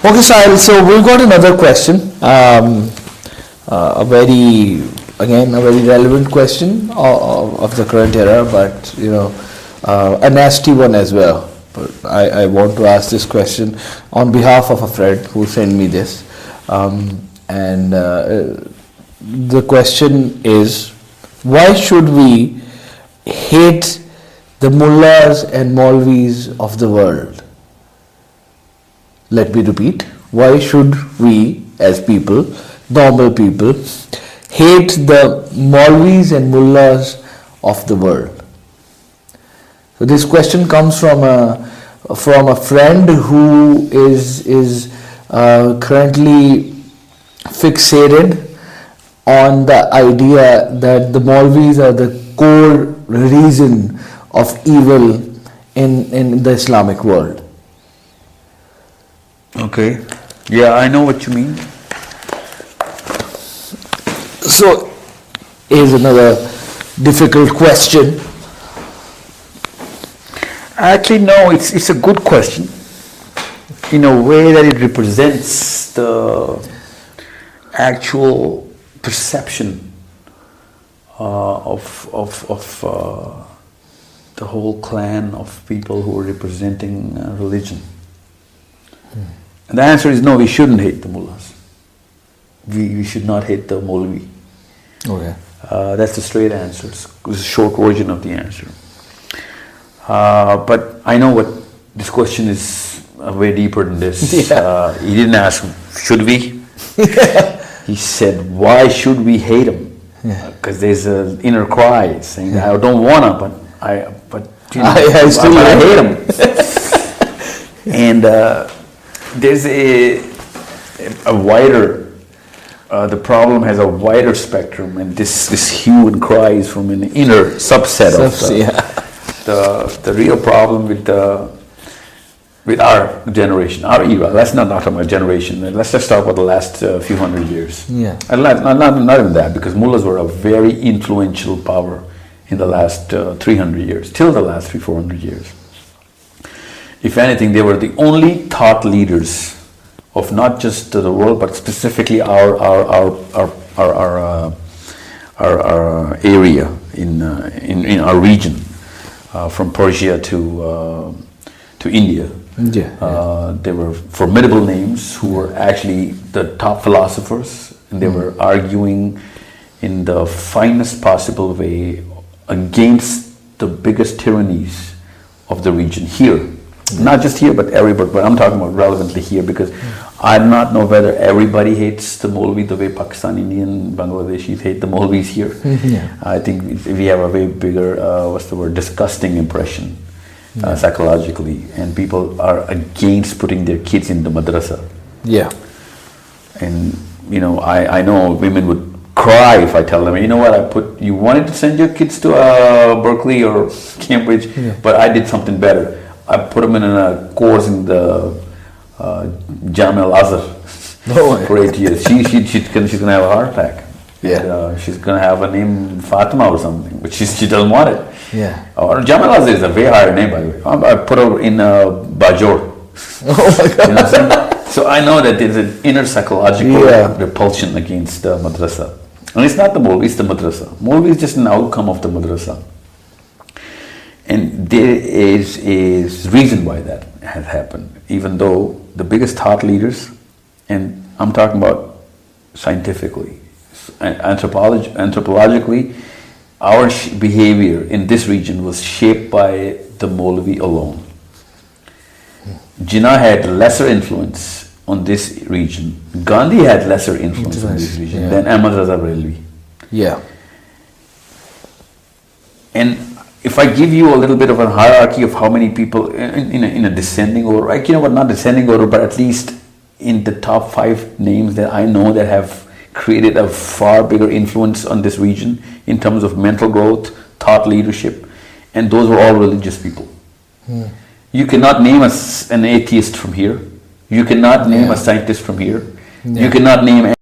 Okay, Sahil, so we've got another question. A very, again, a very relevant question of the current era, but a nasty one as well. But I want to ask this question on behalf of a friend who sent me this. And the question is, why should we hate the mullahs and maulvis of the world? Let me repeat. Why should we, as people, normal people, hate the maulvis and mullahs of the world? So this question comes from a friend who is currently fixated on the idea that the maulvis are the core reason of evil in the Islamic world. Okay. Yeah, I know what you mean. So, here's another difficult question. Actually, no, it's a good question. In a way that it represents the actual perception of the whole clan of people who are representing religion. And the answer is no, we shouldn't hate the mullahs. We should not hate the Maulvi. Okay. That's the straight answer. It's a short version of the answer. But I know what this question is way deeper than this. Yeah. He didn't ask, should we? He said, why should we hate him? Because there's an inner cry saying, I don't wanna, but I still hate him. And there's a wider, the problem has a wider spectrum, and this hue and cry is from an inner subset of the real problem with our generation, our era. Let's not talk about generation. Let's just talk about the last few hundred years. Yeah. And not even that, because mullahs were a very influential power in the last 300 years, till the last 400 years. If anything, they were the only thought leaders of not just the world, but specifically our area in our region, from Persia to India. They were formidable names who were actually the top philosophers, and they were arguing in the finest possible way against the biggest tyrannies of the region here. Not just here, but everywhere. But I'm talking about relevantly here, because I do not know whether everybody hates the Maulvi the way Pakistan, Indian, Bangladeshis hate the Maulvis here. I think we have a way bigger, disgusting impression psychologically, and people are against putting their kids in the Madrasa. Yeah. And I know women would cry if I tell them, you know what, you wanted to send your kids to Berkeley or Cambridge, but I did something better. I put them in a course in the Jamia Al-Azhar for 8 years. She's going to have a heart attack. And, she's going to have a name Fatima or something, but she doesn't want it. Or Jamia Al-Azhar is a way higher name, by the way. I put her in Bajor. Oh my God. You know what I'm saying? So I know that there's an inner psychological repulsion against the Madrasa. And it's not the Maulvi, it's the Madrasa. Maulvi is just an outcome of the Madrasa. And there is reason why that has happened, even though the biggest thought leaders, and I'm talking about scientifically, anthropologically, our behavior in this region was shaped by the Maulvi alone. Jinnah had lesser influence on this region. Gandhi had lesser influence on this region than Ahmad Raza Barelvi. And if I give you a little bit of a hierarchy of how many people in a descending order, not descending order, but at least in the top 5 names that I know that have created a far bigger influence on this region in terms of mental growth, thought leadership, and those were all religious people. You cannot name an atheist from here. You cannot name a scientist from here. You cannot name